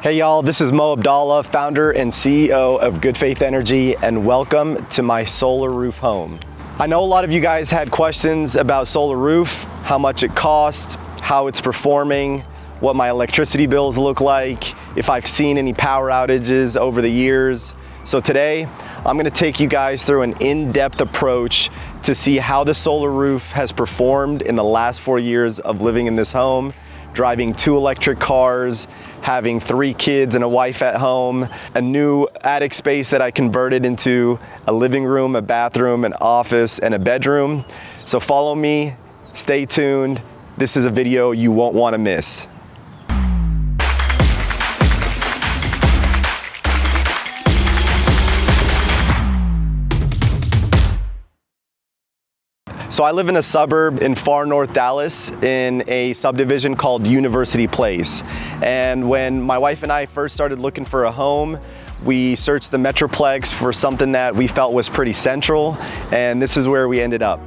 Hey y'all, this is Mo Abdalla, founder and CEO of Good Faith Energy, and welcome to my solar roof home. I know a lot of you guys had questions about solar roof, how much it costs, how it's performing, what my electricity bills look like, if I've seen any power outages over the years. So today, I'm gonna take you guys through an in-depth approach to see how the solar roof has performed in the last 4 years of living in this home, driving 2 electric cars, having 3 kids and a wife at home, a new attic space that I converted into a living room, a bathroom, an office, and a bedroom. So follow me, stay tuned. This is a video you won't want to miss. So I live in a suburb in far north Dallas in a subdivision called University Place. And when my wife and I first started looking for a home, we searched the Metroplex for something that we felt was pretty central, and this is where we ended up.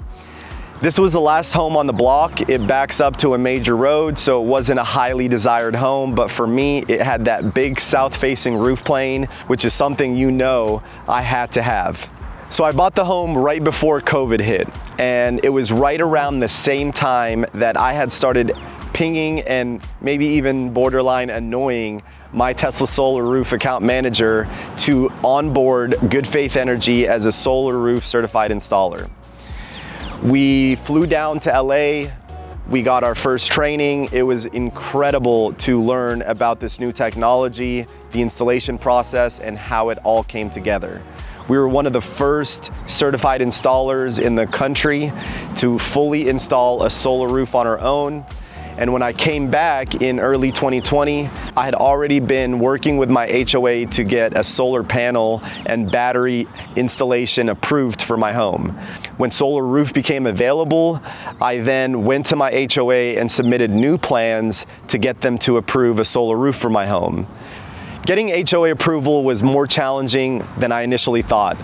This was the last home on the block. It backs up to a major road, so it wasn't a highly desired home, but for me, it had that big south-facing roof plane, which is something you know I had to have. So I bought the home right before COVID hit, and it was right around the same time that I had started pinging and maybe even borderline annoying my Tesla Solar Roof account manager to onboard Good Faith Energy as a solar roof certified installer. We flew down to LA. We got our first training. It was incredible to learn about this new technology, the installation process, and how it all came together. We were one of the first certified installers in the country to fully install a solar roof on our own. And when I came back in early 2020, I had already been working with my HOA to get a solar panel and battery installation approved for my home. When solar roof became available, I then went to my HOA and submitted new plans to get them to approve a solar roof for my home. Getting HOA approval was more challenging than I initially thought.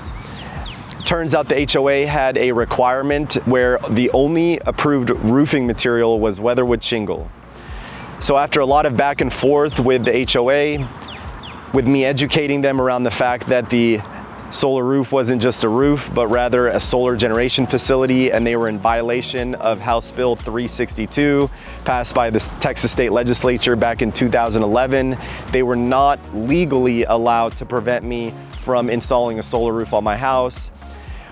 Turns out the HOA had a requirement where the only approved roofing material was weatherwood shingle. So after a lot of back and forth with the HOA, with me educating them around the fact that the solar roof wasn't just a roof, but rather a solar generation facility, and they were in violation of House Bill 362, passed by the Texas State Legislature back in 2011. They were not legally allowed to prevent me from installing a solar roof on my house.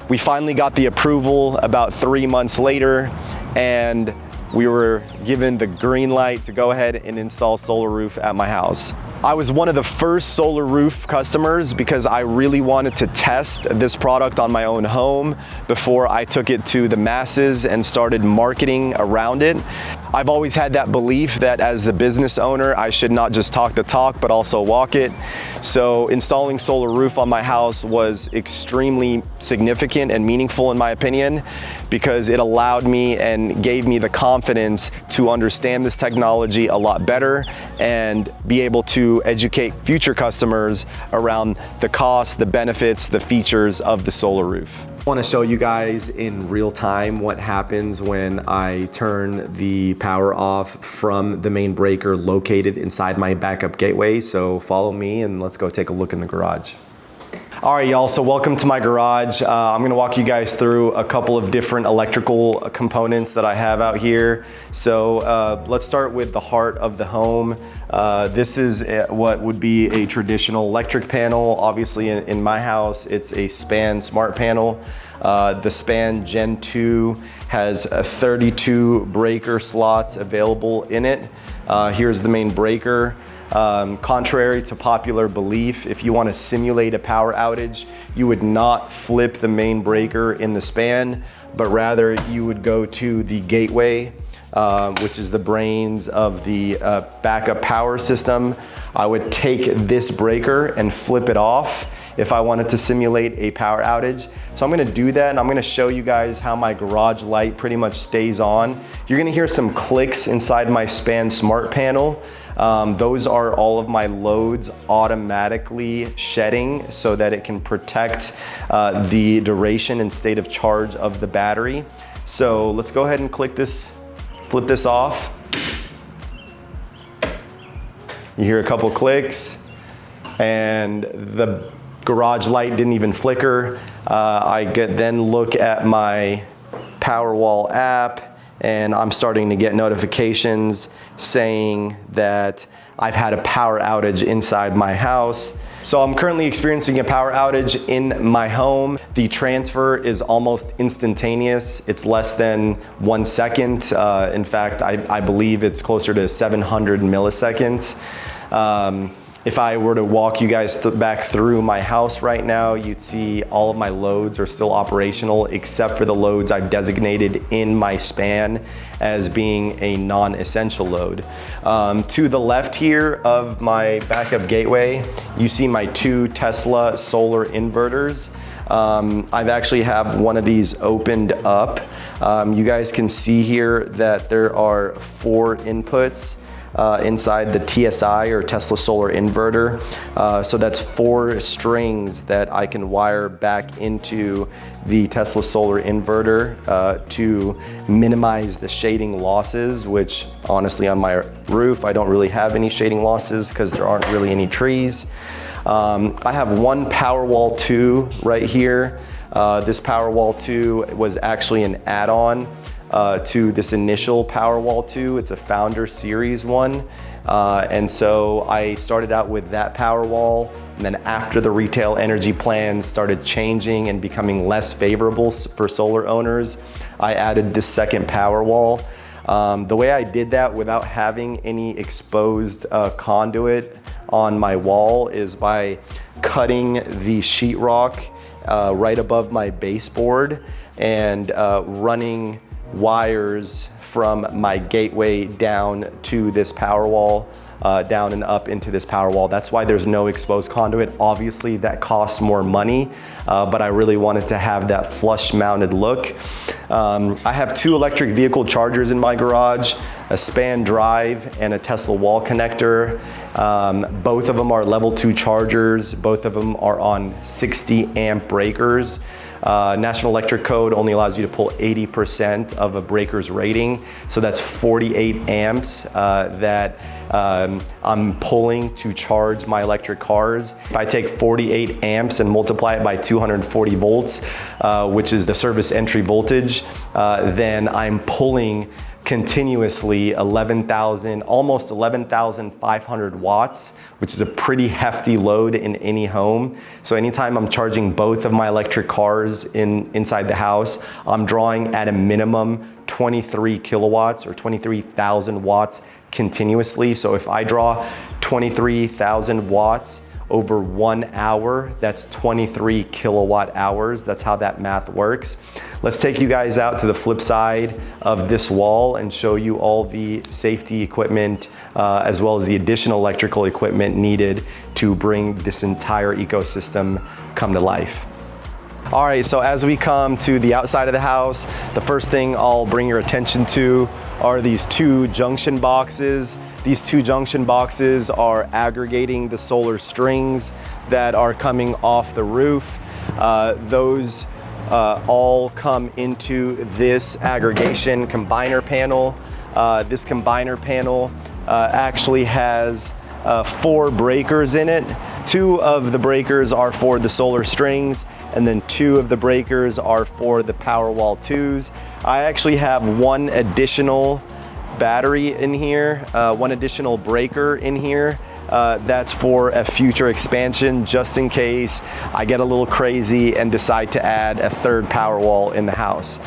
We finally got the approval about 3 months later, and we were given the green light to go ahead and install solar roof at my house. I was one of the first solar roof customers because I really wanted to test this product on my own home before I took it to the masses and started marketing around it. I've always had that belief that as the business owner, I should not just talk the talk, but also walk it. So installing solar roof on my house was extremely significant and meaningful in my opinion, because it allowed me and gave me the confidence to understand this technology a lot better and be able to educate future customers around the cost, the benefits, the features of the solar roof. I want to show you guys in real time what happens when I turn the power off from the main breaker located inside my backup gateway. So follow me and let's go take a look in the garage. All right, y'all, so welcome to my garage. I'm gonna walk you guys through a couple of different electrical components that I have out here. So let's start with the heart of the home. This is what would be a traditional electric panel. Obviously in my house, it's a SPAN smart panel. The SPAN Gen 2 has 32 breaker slots available in it. Here's the main breaker. Contrary to popular belief, if you want to simulate a power outage, you would not flip the main breaker in the SPAN, but rather you would go to the gateway, which is the brains of the backup power system. I would take this breaker and flip it off if I wanted to simulate a power outage. So I'm gonna do that, and I'm gonna show you guys how my garage light pretty much stays on. You're gonna hear some clicks inside my SPAN smart panel. Those are all of my loads automatically shedding so that it can protect the duration and state of charge of the battery. So let's go ahead and flip this off. You hear a couple clicks, and the garage light didn't even flicker. I then look at my Powerwall app, and I'm starting to get notifications saying that I've had a power outage inside my house. So I'm currently experiencing a power outage in my home. The transfer is almost instantaneous. It's less than 1 second. In fact, I believe it's closer to 700 milliseconds. If I were to walk you guys back through my house right now, you'd see all of my loads are still operational except for the loads I've designated in my span as being a non-essential load. To the left here of my backup gateway, you see my 2 Tesla solar inverters. I've actually have one of these opened up. You guys can see here that there are 4 inputs inside the TSI, or Tesla solar inverter. So that's 4 strings that I can wire back into the Tesla solar inverter to minimize the shading losses, which honestly on my roof I don't really have any shading losses because there aren't really any trees. I have one Powerwall 2 right here. This Powerwall 2 was actually an add-on to this initial Powerwall 2. It's a Founder Series one. And so I started out with that Powerwall, and then after the retail energy plans started changing and becoming less favorable for solar owners, I added this second Powerwall. The way I did that without having any exposed conduit on my wall is by cutting the sheetrock right above my baseboard and running wires from my gateway down to this Powerwall, down and up into this Powerwall. That's why there's no exposed conduit. Obviously that costs more money, but I really wanted to have that flush mounted look. I have 2 electric vehicle chargers in my garage, a span drive and a Tesla wall connector. Both of them are level 2 chargers. Both of them are on 60 amp breakers. National Electric Code only allows you to pull 80% of a breaker's rating. So that's 48 amps that I'm pulling to charge my electric cars. If I take 48 amps and multiply it by 240 volts, which is the service entry voltage, then I'm pulling continuously almost 11,500 watts, which is a pretty hefty load in any home. So anytime I'm charging both of my electric cars inside the house, I'm drawing at a minimum 23 kilowatts or 23,000 watts continuously. So if I draw 23,000 watts over 1 hour, that's 23 kilowatt hours. That's how that math works. Let's take you guys out to the flip side of this wall and show you all the safety equipment as well as the additional electrical equipment needed to bring this entire ecosystem come to life. All right, so as we come to the outside of the house, the first thing I'll bring your attention to are these 2 junction boxes. These 2 junction boxes are aggregating the solar strings that are coming off the roof. Those all come into this aggregation combiner panel. This combiner panel actually has 4 breakers in it. 2 of the breakers are for the solar strings, and then 2 of the breakers are for the Powerwall 2s. I actually have 1 additional battery in here, 1 additional breaker in here. That's for a future expansion, just in case I get a little crazy and decide to add a 3rd Powerwall in the house.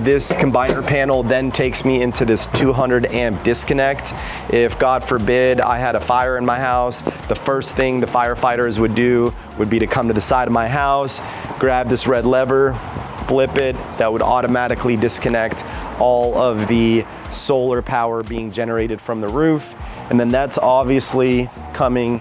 This combiner panel then takes me into this 200 amp disconnect. If God forbid I had a fire in my house, the first thing the firefighters would do would be to come to the side of my house, grab this red lever, flip it. That would automatically disconnect all of the solar power being generated from the roof. And then that's obviously going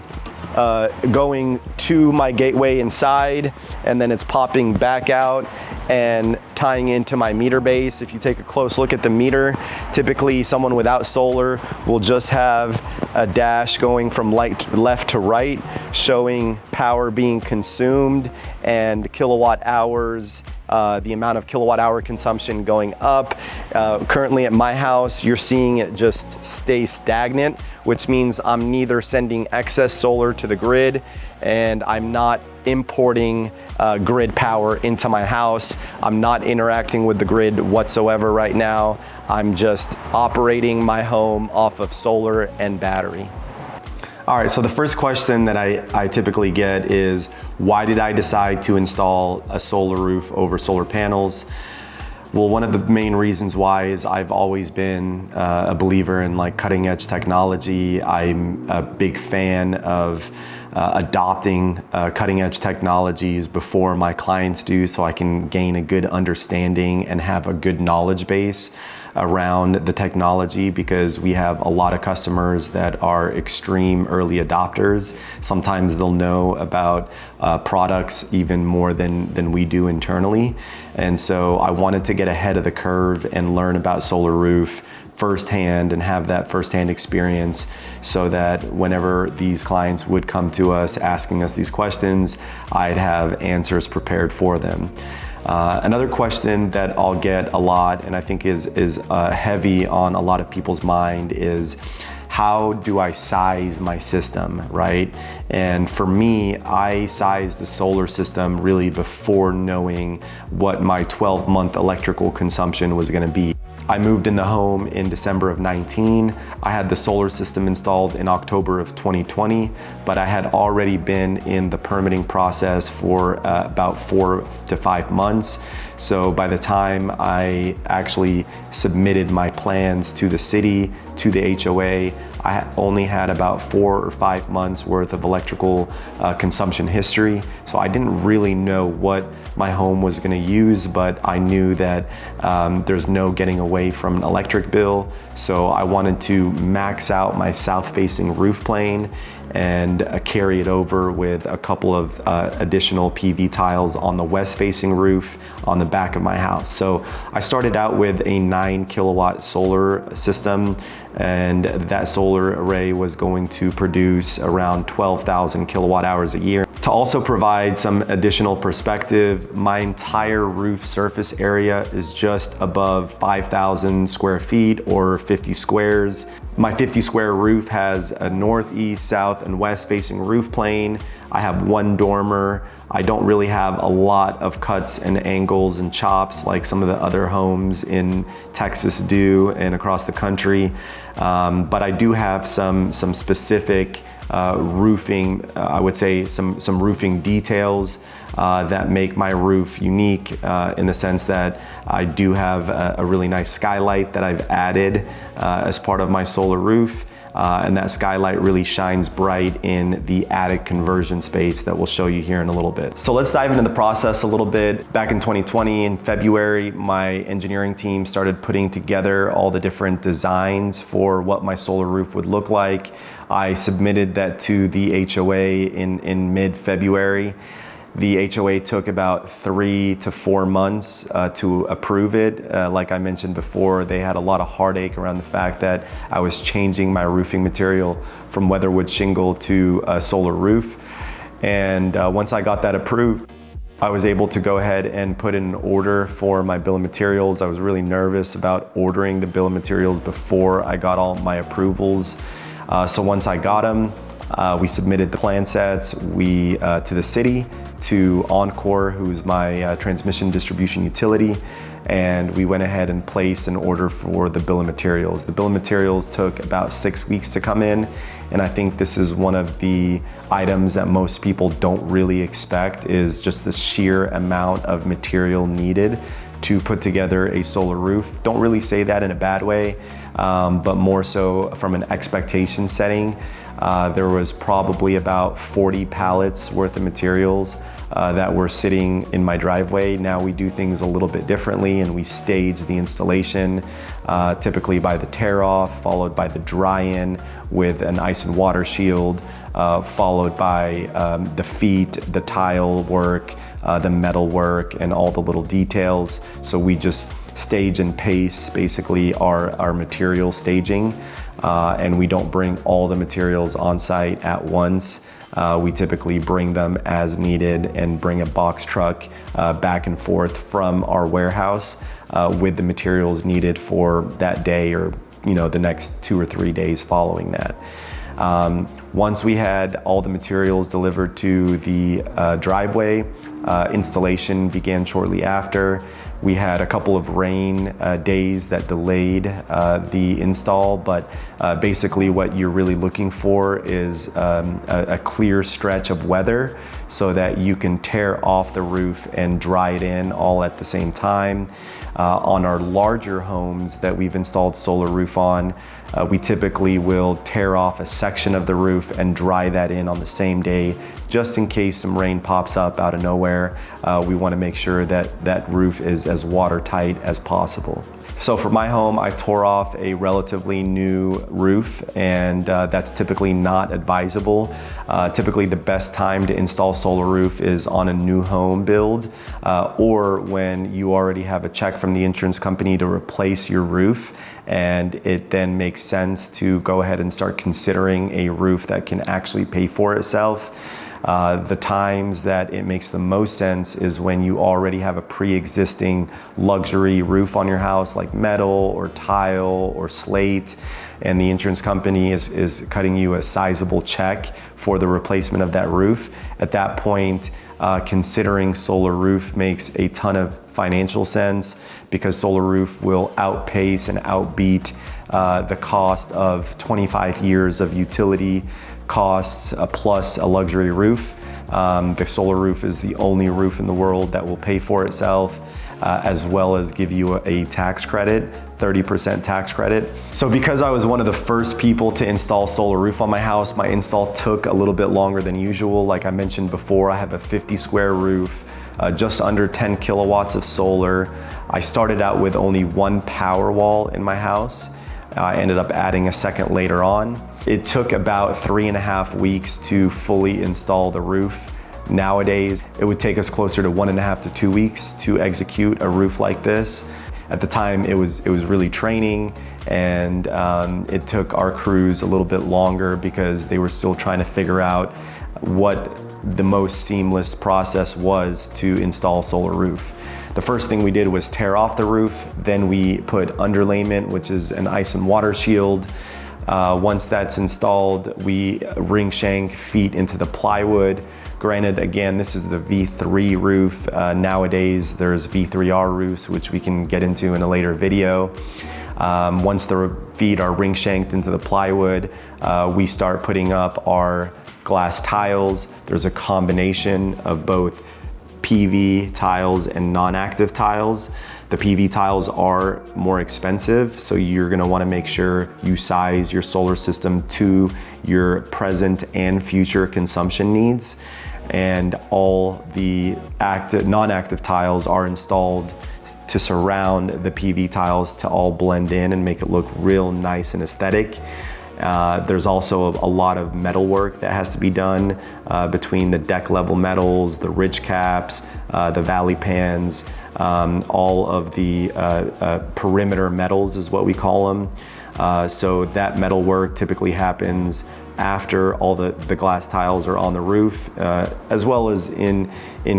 to my gateway inside, and then it's popping back out and tying into my meter base. If you take a close look at the meter, typically someone without solar will just have a dash going from left to right, showing power being consumed and kilowatt hours the amount of kilowatt hour consumption going up. Currently at my house, you're seeing it just stay stagnant, which means I'm neither sending excess solar to the grid and I'm not importing grid power into my house. I'm not interacting with the grid whatsoever right now. I'm just operating my home off of solar and battery. All right, so the first question that I typically get is, why did I decide to install a solar roof over solar panels? Well, one of the main reasons why is I've always been a believer in like cutting edge technology. I'm a big fan of adopting cutting edge technologies before my clients do, so I can gain a good understanding and have a good knowledge base around the technology, because we have a lot of customers that are extreme early adopters. Sometimes they'll know about products even more than we do internally. And so I wanted to get ahead of the curve and learn about Solar Roof firsthand and have that firsthand experience, so that whenever these clients would come to us asking us these questions, I'd have answers prepared for them. Another question that I'll get a lot, and I think is heavy on a lot of people's mind, is how do I size my system, right? And for me, I sized the solar system really before knowing what my 12-month electrical consumption was gonna be. I moved in the home in December of 19. I had the solar system installed in October of 2020, but I had already been in the permitting process for about 4 to 5 months. So by the time I actually submitted my plans to the city, to the HOA, I only had about 4 or 5 months worth of electrical consumption history. So I didn't really know what my home was gonna use, but I knew that there's no getting away from an electric bill. So I wanted to max out my south-facing roof plane and carry it over with a couple of additional PV tiles on the west-facing roof on the back of my house. So I started out with a 9 kilowatt solar system, and that solar array was going to produce around 12,000 kilowatt hours a year. To also provide some additional perspective, my entire roof surface area is just above 5,000 square feet or 50 squares. My 50 square roof has a northeast, south, and west facing roof plane. I have one dormer. I don't really have a lot of cuts and angles and chops like some of the other homes in Texas do and across the country. But I do have some specific roofing, I would say some roofing details that make my roof unique in the sense that I do have a really nice skylight that I've added as part of my solar roof. And that skylight really shines bright in the attic conversion space that we'll show you here in a little bit. So let's dive into the process a little bit. Back in 2020, in February, my engineering team started putting together all the different designs for what my solar roof would look like. I submitted that to the HOA in mid-February. The HOA took about 3 to 4 months to approve it. Like I mentioned before, they had a lot of heartache around the fact that I was changing my roofing material from weatherwood shingle to a solar roof. And once I got that approved, I was able to go ahead and put in an order for my bill of materials. I was really nervous about ordering the bill of materials before I got all my approvals. So once I got them, we submitted the plan sets to the city, to Encore, who's my transmission distribution utility, and we went ahead and placed an order for the bill of materials. The bill of materials took about 6 weeks to come in, and I think this is one of the items that most people don't really expect, is just the sheer amount of material needed to put together a solar roof. Don't really say that in a bad way, but more so from an expectation setting. There was probably about 40 pallets worth of materials that were sitting in my driveway. Now we do things a little bit differently, and we stage the installation typically by the tear off, followed by the dry in with an ice and water shield, followed by the feet, the tile work, the metal work, and all the little details. So we just stage and pace basically our material staging, and we don't bring all the materials on site at once. We typically bring them as needed and bring a box truck back and forth from our warehouse with the materials needed for that day or the next 2 or 3 days following that. Once we had all the materials delivered to the driveway, installation began shortly after. We had a couple of rain days that delayed the install, but basically what you're really looking for is a clear stretch of weather so that you can tear off the roof and dry it in all at the same time. On our larger homes that we've installed solar roof on, we typically will tear off a section of the roof and dry that in on the same day, just in case some rain pops up out of nowhere. We want to make sure that that roof is as watertight as possible. So for my home, I tore off a relatively new roof, and that's typically not advisable. Typically the best time to install solar roof is on a new home build or when you already have a check from the insurance company to replace your roof, and it then makes sense to go ahead and start considering a roof that can actually pay for itself. The times that it makes the most sense is when you already have a pre-existing luxury roof on your house, like metal or tile or slate, and the insurance company is cutting you a sizable check for the replacement of that roof. At that point, considering solar roof makes a ton of financial sense, because solar roof will outpace and outbeat the cost of 25 years of utility costs plus a luxury roof. The solar roof is the only roof in the world that will pay for itself, as well as give you a tax credit, 30% tax credit. So because I was one of the first people to install solar roof on my house, my install took a little bit longer than usual. Like I mentioned before, I have a 50 square roof, just under 10 kilowatts of solar. I started out with only one Powerwall in my house. I ended up adding a second later on. It took about 3.5 weeks to fully install the roof. Nowadays, it would take us closer to 1.5 to 2 weeks to execute a roof like this. At the time, it was really training, and it took our crews a little bit longer because they were still trying to figure out what the most seamless process was to install solar roof. The first thing we did was tear off the roof. Then we put underlayment, which is an ice and water shield. Once that's installed, we ring shank feet into the plywood. Granted, again, this is the V3 roof. Nowadays, there's V3R roofs, which we can get into in a later video. Once the feet are ring shanked into the plywood, we start putting up our glass tiles. There's a combination of both PV tiles and non-active tiles. The PV tiles are more expensive, so you're gonna wanna make sure you size your solar system to your present and future consumption needs. And all the non-active tiles are installed to surround the PV tiles to all blend in and make it look real nice and aesthetic. There's also a lot of metal work that has to be done between the deck level metals, the ridge caps, the valley pans, all of the perimeter metals is what we call them. So that metal work typically happens after all the glass tiles are on the roof, as well as in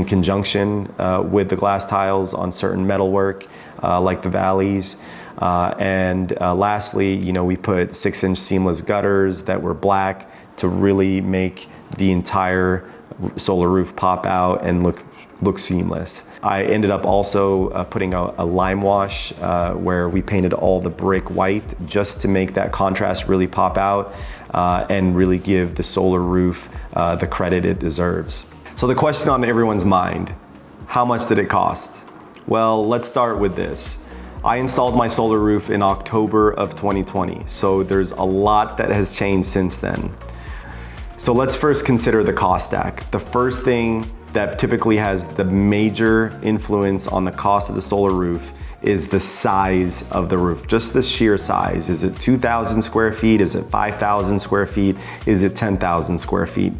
conjunction with the glass tiles on certain metal work like the valleys. Lastly, we put 6-inch seamless gutters that were black to really make the entire solar roof pop out and look seamless. I ended up also putting a lime wash where we painted all the brick white just to make that contrast really pop out and really give the solar roof the credit it deserves. So the question on everyone's mind, how much did it cost? Well, let's start with this. I installed my solar roof in October of 2020, so there's a lot that has changed since then. So let's first consider the cost stack. The first thing that typically has the major influence on the cost of the solar roof is the size of the roof, just the sheer size. Is it 2,000 square feet? Is it 5,000 square feet? Is it 10,000 square feet?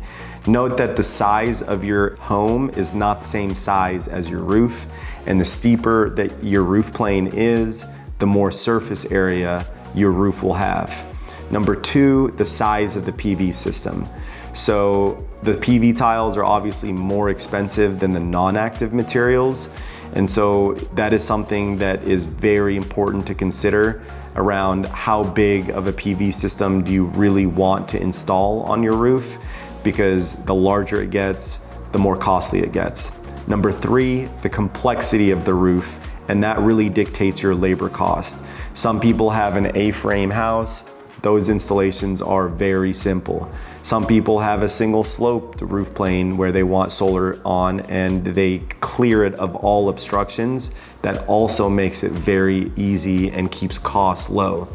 Note that the size of your home is not the same size as your roof, and the steeper that your roof plane is, the more surface area your roof will have. Number two, the size of the PV system. So the PV tiles are obviously more expensive than the non-active materials. And so that is something that is very important to consider around how big of a PV system do you really want to install on your roof, because the larger it gets, the more costly it gets. Number three, the complexity of the roof, and that really dictates your labor cost. Some people have an A-frame house. Those installations are very simple. Some people have a single sloped roof plane where they want solar on and they clear it of all obstructions. That also makes it very easy and keeps costs low.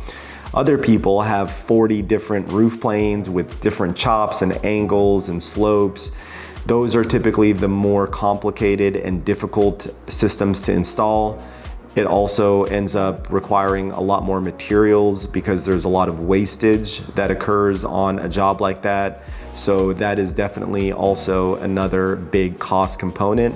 Other people have 40 different roof planes with different chops and angles and slopes. Those are typically the more complicated and difficult systems to install. It also ends up requiring a lot more materials because there's a lot of wastage that occurs on a job like that. So that is definitely also another big cost component,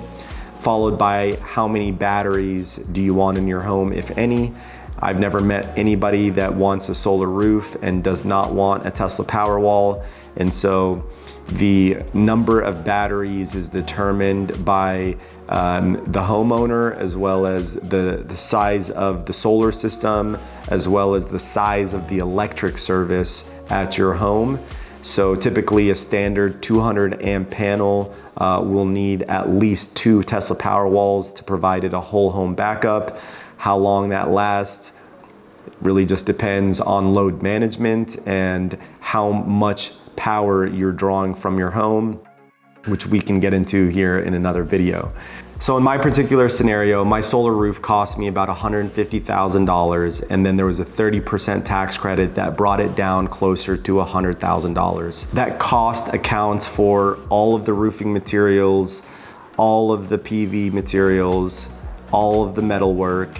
followed by how many batteries do you want in your home, if any. I've never met anybody that wants a solar roof and does not want a Tesla Powerwall. And so the number of batteries is determined by the homeowner, as well as the size of the solar system, as well as the size of the electric service at your home. So typically a standard 200 amp panel will need at least 2 Tesla Powerwalls to provide it a whole home backup. How long that lasts really just depends on load management and how much power you're drawing from your home, which we can get into here in another video. So in my particular scenario, my solar roof cost me about $150,000, and then there was a 30% tax credit that brought it down closer to $100,000. That cost accounts for all of the roofing materials, all of the PV materials, all of the metal work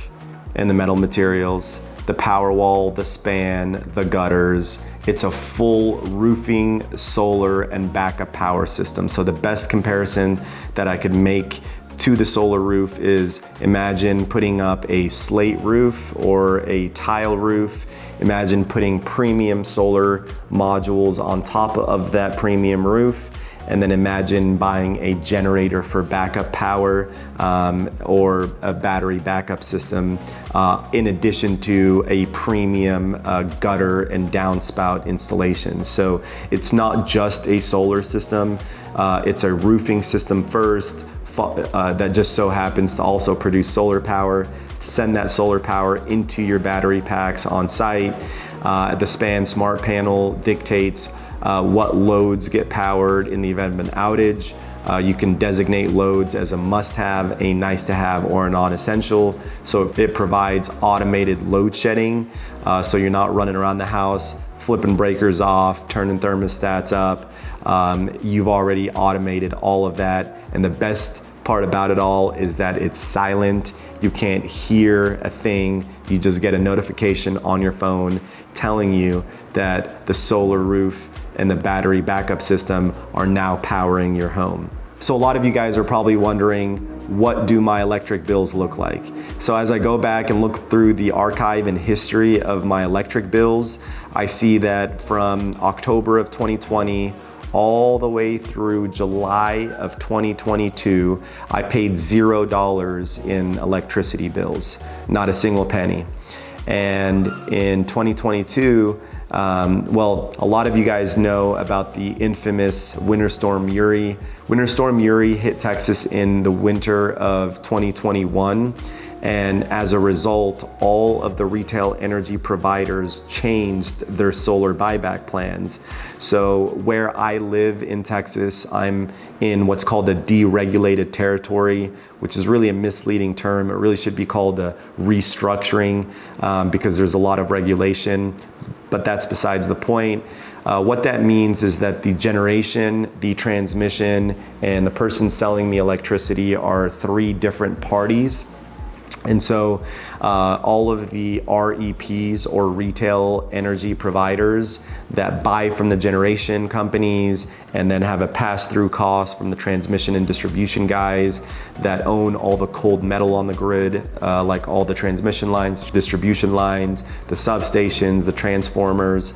and the metal materials, the Powerwall, the span, the gutters. It's a full roofing, solar, and backup power system. So the best comparison that I could make to the solar roof is, imagine putting up a slate roof or a tile roof. Imagine putting premium solar modules on top of that premium roof. And then imagine buying a generator for backup power or a battery backup system in addition to a premium gutter and downspout installation. So it's not just a solar system, it's a roofing system first that just so happens to also produce solar power. Send that solar power into your battery packs on site. The span smart panel dictates what loads get powered in the event of an outage. You can designate loads as a must-have, a nice-to-have, or a non-essential. So it provides automated load shedding, so you're not running around the house flipping breakers off, turning thermostats up. You've already automated all of that, and the best part about it all is that it's silent. You can't hear a thing. You just get a notification on your phone telling you that the solar roof and the battery backup system are now powering your home. So a lot of you guys are probably wondering, what do my electric bills look like? So as I go back and look through the archive and history of my electric bills, I see that from October of 2020 all the way through July of 2022, I paid $0 in electricity bills, not a single penny. And in 2022, well, a lot of you guys know about the infamous Winter Storm Uri. Winter Storm Uri hit Texas in the winter of 2021. And as a result, all of the retail energy providers changed their solar buyback plans. So where I live in Texas, I'm in what's called a deregulated territory, which is really a misleading term. It really should be called a restructuring because there's a lot of regulation, but that's besides the point. What that means is that the generation, the transmission, and the person selling the electricity are 3 different parties. And so all of the REPs, or retail energy providers, that buy from the generation companies and then have a pass-through cost from the transmission and distribution guys that own all the cold metal on the grid, like all the transmission lines, distribution lines, the substations, the transformers.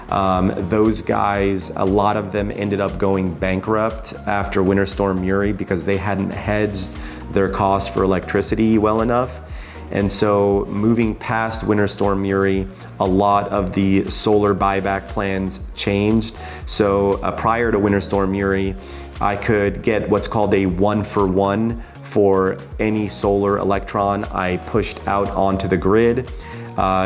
Those guys, a lot of them ended up going bankrupt after Winter Storm Uri because they hadn't hedged their cost for electricity well enough. And so moving past Winter Storm Uri, a lot of the solar buyback plans changed. So prior to Winter Storm Uri, I could get what's called a 1-for-1 for any solar electron I pushed out onto the grid.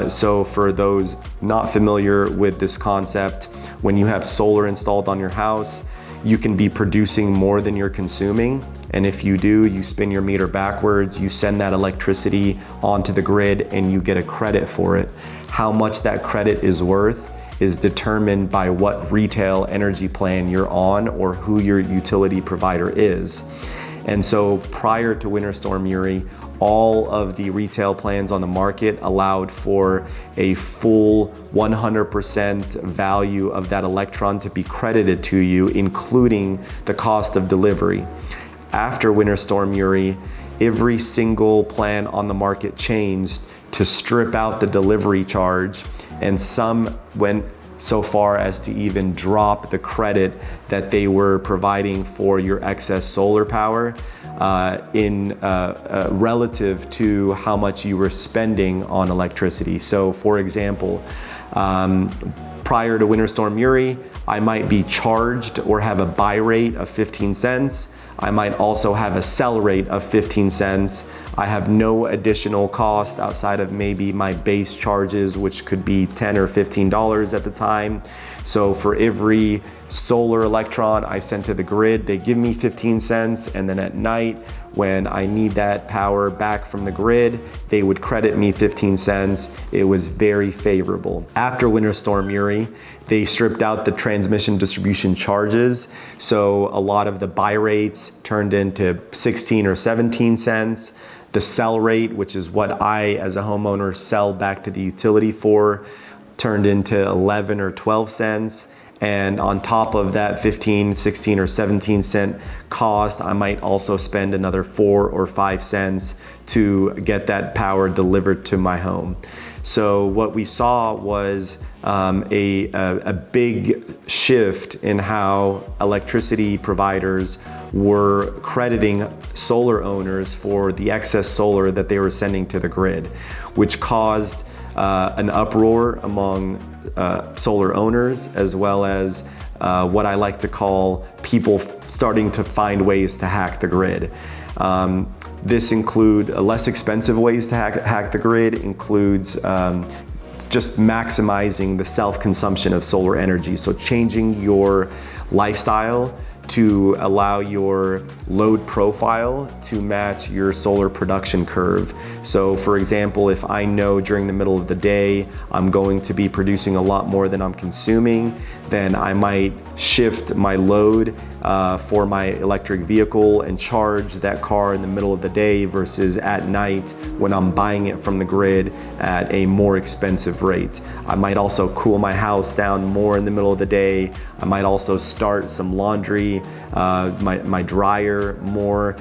So for those not familiar with this concept, when you have solar installed on your house, you can be producing more than you're consuming. And if you do, you spin your meter backwards, you send that electricity onto the grid and you get a credit for it. How much that credit is worth is determined by what retail energy plan you're on or who your utility provider is. And so prior to Winter Storm Uri, all of the retail plans on the market allowed for a full 100% value of that electron to be credited to you, including the cost of delivery. After Winter Storm Uri, every single plan on the market changed to strip out the delivery charge, and some went so far as to even drop the credit that they were providing for your excess solar power relative to how much you were spending on electricity. So for example, prior to Winter Storm Uri, I might be charged or have a buy rate of 15 cents. I might also have a sell rate of 15 cents. I have no additional cost outside of maybe my base charges, which could be $10 or $15 at the time. So for every solar electron I send to the grid, they give me 15 cents. And then at night, when I need that power back from the grid, they would credit me 15 cents. It was very favorable. After Winter Storm Uri, they stripped out the transmission distribution charges. So a lot of the buy rates turned into 16 or 17 cents. The sell rate, which is what I as a homeowner sell back to the utility for, turned into 11 or 12 cents. And on top of that 15, 16 or 17 cent cost, I might also spend another 4 or 5 cents to get that power delivered to my home. So what we saw was a big shift in how electricity providers were crediting solar owners for the excess solar that they were sending to the grid, which caused an uproar among solar owners, as well as what I like to call people starting to find ways to hack the grid. This include less expensive ways to hack the grid, includes just maximizing the self-consumption of solar energy. So changing your lifestyle to allow your load profile to match your solar production curve. So for example, if I know during the middle of the day I'm going to be producing a lot more than I'm consuming, then I might shift my load for my electric vehicle and charge that car in the middle of the day versus at night when I'm buying it from the grid at a more expensive rate. I might also cool my house down more in the middle of the day. I might also start some laundry, my dryer more,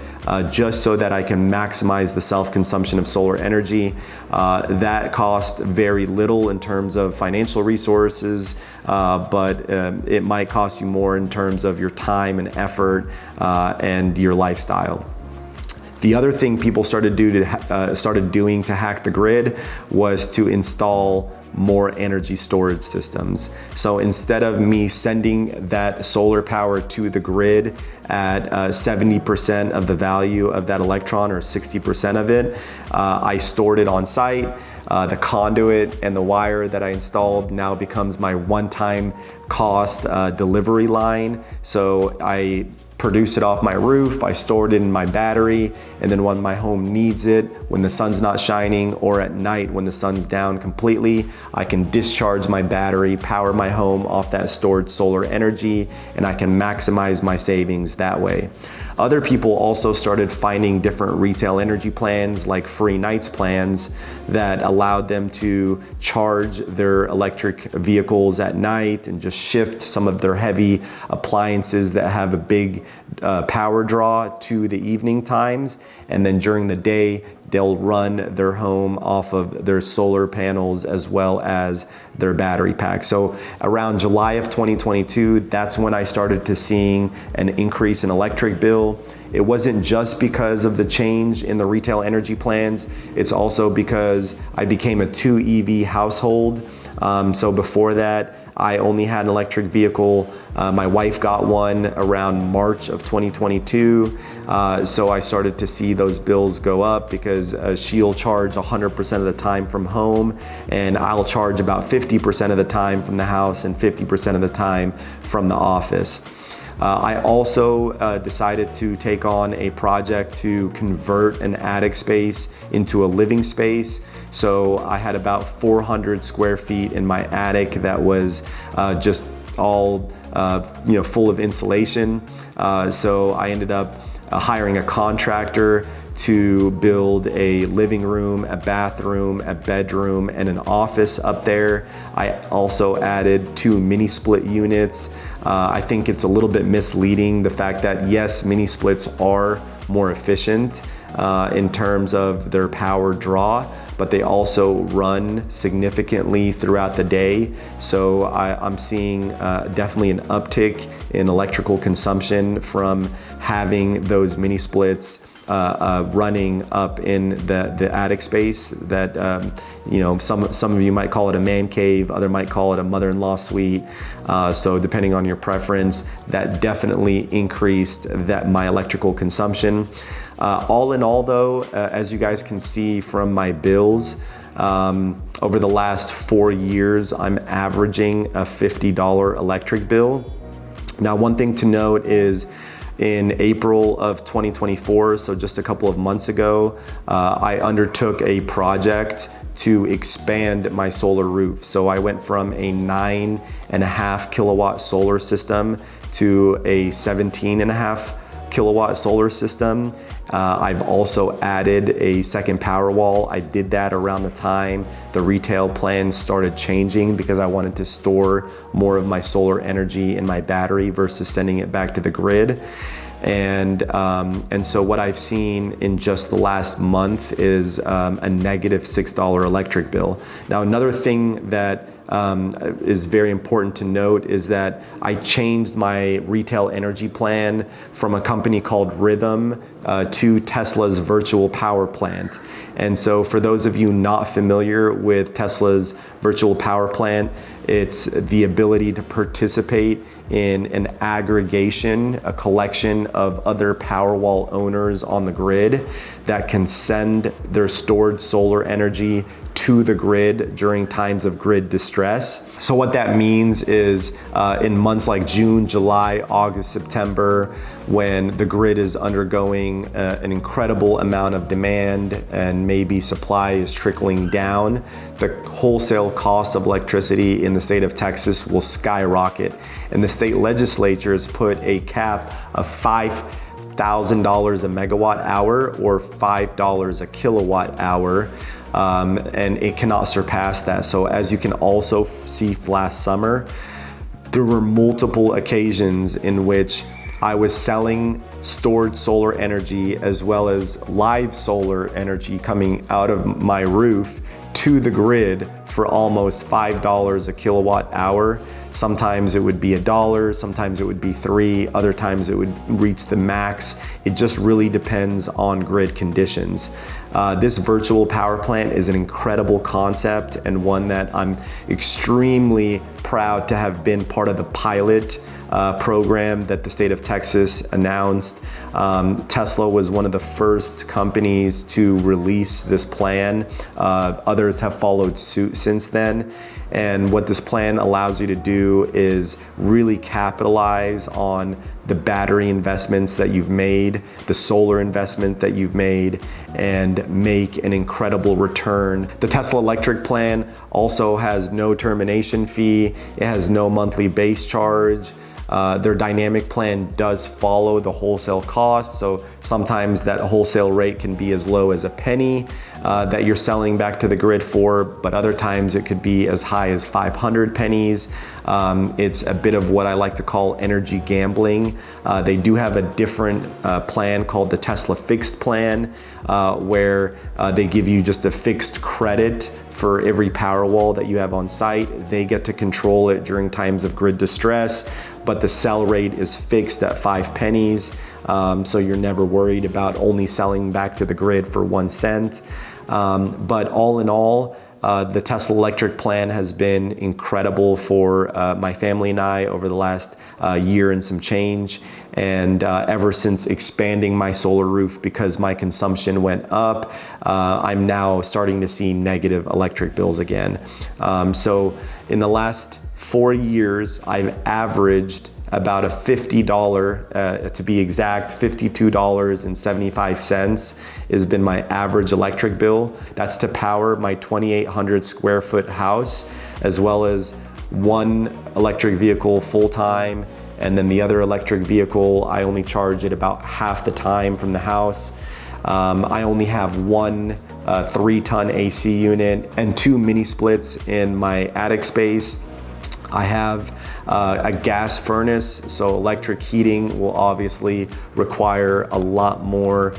just so that I can maximize the self-consumption of solar energy. That costs very little in terms of financial resources, but it might cost you more in terms of your time and effort and your lifestyle. The other thing people started doing to hack the grid was to install more energy storage systems. So instead of me sending that solar power to the grid at 70% of the value of that electron or 60% of it, I stored it on site. The conduit and the wire that I installed now becomes my one-time cost delivery line. So I produce it off my roof, I store it in my battery, and then when my home needs it, when the sun's not shining, or at night when the sun's down completely, I can discharge my battery, power my home off that stored solar energy, and I can maximize my savings that way. Other people also started finding different retail energy plans, like free nights plans, that allowed them to charge their electric vehicles at night and just shift some of their heavy appliances that have a big power draw to the evening times, and then during the day they'll run their home off of their solar panels as well as their battery pack. So around July of 2022, that's when I started to seeing an increase in electric bill. It wasn't just because of the change in the retail energy plans, it's also because I became a 2 EV household. So before that, I only had an electric vehicle. My wife got one around March of 2022. So I started to see those bills go up because she'll charge 100% of the time from home, and I'll charge about 50% of the time from the house and 50% of the time from the office. I also decided to take on a project to convert an attic space into a living space. So I had about 400 square feet in my attic that was just all full of insulation. So I ended up hiring a contractor to build a living room, a bathroom, a bedroom, and an office up there. I also added 2 mini split units. I think it's a little bit misleading, the fact that yes, mini splits are more efficient in terms of their power draw, but they also run significantly throughout the day. So I'm seeing definitely an uptick in electrical consumption from having those mini splits running up in the attic space that, some of you might call it a man cave, other might call it a mother-in-law suite. So depending on your preference, that definitely increased my electrical consumption. All in all though, as you guys can see from my bills, over the last 4 years, I'm averaging a $50 electric bill. Now, one thing to note is in April of 2024, so just a couple of months ago, I undertook a project to expand my solar roof. So I went from a 9.5 kilowatt solar system to a 17.5 kilowatt solar system. I've also added a second Powerwall. I did that around the time the retail plans started changing because I wanted to store more of my solar energy in my battery versus sending it back to the grid. And so what I've seen in just the last month is a negative $6 electric bill. Now, another thing that is very important to note is that I changed my retail energy plan from a company called Rhythm to Tesla's virtual power plant. And so for those of you not familiar with Tesla's virtual power plant, it's the ability to participate in an aggregation, a collection of other Powerwall owners on the grid that can send their stored solar energy to the grid during times of grid distress. So what that means is in months like June, July, August, September, when the grid is undergoing an incredible amount of demand and maybe supply is trickling down, the wholesale cost of electricity in the state of Texas will skyrocket. And the state legislature has put a cap of $5,000 a megawatt hour or $5 a kilowatt hour. And it cannot surpass that. So as you can also see last summer, there were multiple occasions in which I was selling stored solar energy as well as live solar energy coming out of my roof to the grid for almost $5 a kilowatt hour. Sometimes it would be $1, sometimes it would be $3, other times it would reach the max. It just really depends on grid conditions. This virtual power plant is an incredible concept and one that I'm extremely proud to have been part of the pilot program that the state of Texas announced. Tesla was one of the first companies to release this plan. Others have followed suit since then. And what this plan allows you to do is really capitalize on the battery investments that you've made, the solar investment that you've made, and make an incredible return. The Tesla electric plan also has no termination fee. It has no monthly base charge. Their dynamic plan does follow the wholesale cost, so sometimes that wholesale rate can be as low as a penny that you're selling back to the grid for, but other times it could be as high as 500 pennies. It's a bit of what I like to call energy gambling. They do have a different plan called the Tesla Fixed Plan, where they give you just a fixed credit for every Powerwall that you have on site. They get to control it during times of grid distress, but the sell rate is fixed at 5 pennies. So you're never worried about only selling back to the grid for 1 cent. But all in all, the Tesla Electric plan has been incredible for my family and I over the last year and some change. And ever since expanding my solar roof because my consumption went up, I'm now starting to see negative electric bills again. So in the last 4 years, I've averaged about a $50, to be exact, $52.75 has been my average electric bill. That's to power my 2,800 square foot house, as well as 1 electric vehicle full-time, and then the other electric vehicle, I only charge it about half the time from the house. I only have 1 3-ton AC unit and 2 mini splits in my attic space. I have a gas furnace, so electric heating will obviously require a lot more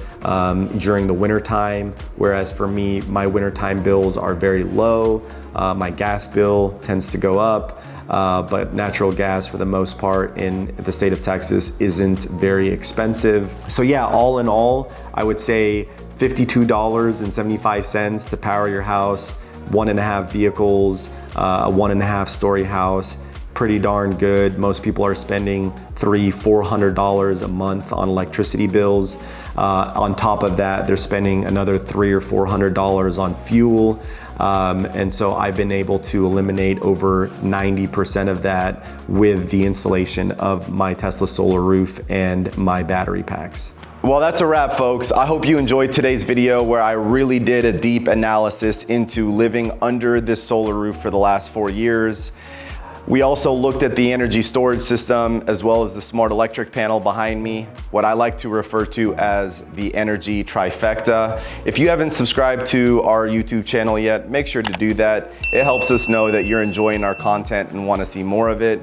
during the winter time, whereas for me, my wintertime bills are very low. My gas bill tends to go up, but natural gas for the most part in the state of Texas isn't very expensive. So yeah, all in all, I would say $52.75 to power your house, 1.5 vehicles, a 1.5 story house, pretty darn good. Most people are spending $300-400 a month on electricity bills. On top of that, they're spending another $300 or $400 on fuel. And so I've been able to eliminate over 90% of that with the installation of my Tesla solar roof and my battery packs. Well, that's a wrap, folks. I hope you enjoyed today's video where I really did a deep analysis into living under this solar roof for the last 4 years. We also looked at the energy storage system as well as the smart electric panel behind me, what I like to refer to as the energy trifecta. If you haven't subscribed to our YouTube channel yet, make sure to do that. It helps us know that you're enjoying our content and want to see more of it.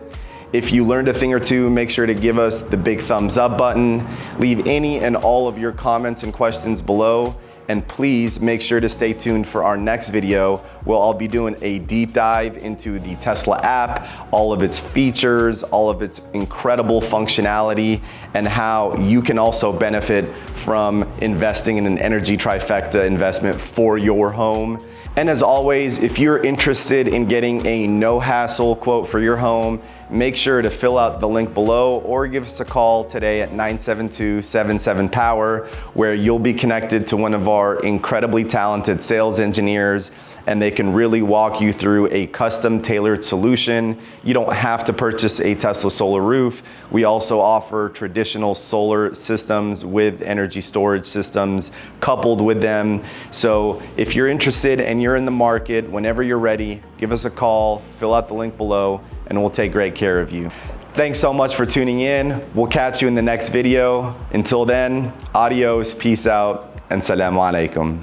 If you learned a thing or two, make sure to give us the big thumbs up button. Leave any and all of your comments and questions below. And please make sure to stay tuned for our next video where I'll be doing a deep dive into the Tesla app, all of its features, all of its incredible functionality, and how you can also benefit from investing in an energy trifecta investment for your home. And as always, if you're interested in getting a no-hassle quote for your home, make sure to fill out the link below or give us a call today at 972-77-POWER, where you'll be connected to one of our incredibly talented sales engineers, and they can really walk you through a custom tailored solution. You don't have to purchase a Tesla solar roof. We also offer traditional solar systems with energy storage systems coupled with them. So if you're interested and you're in the market, whenever you're ready, give us a call, fill out the link below, and we'll take great care of you. Thanks so much for tuning in. We'll catch you in the next video. Until then, adios, peace out, and salamu alaikum.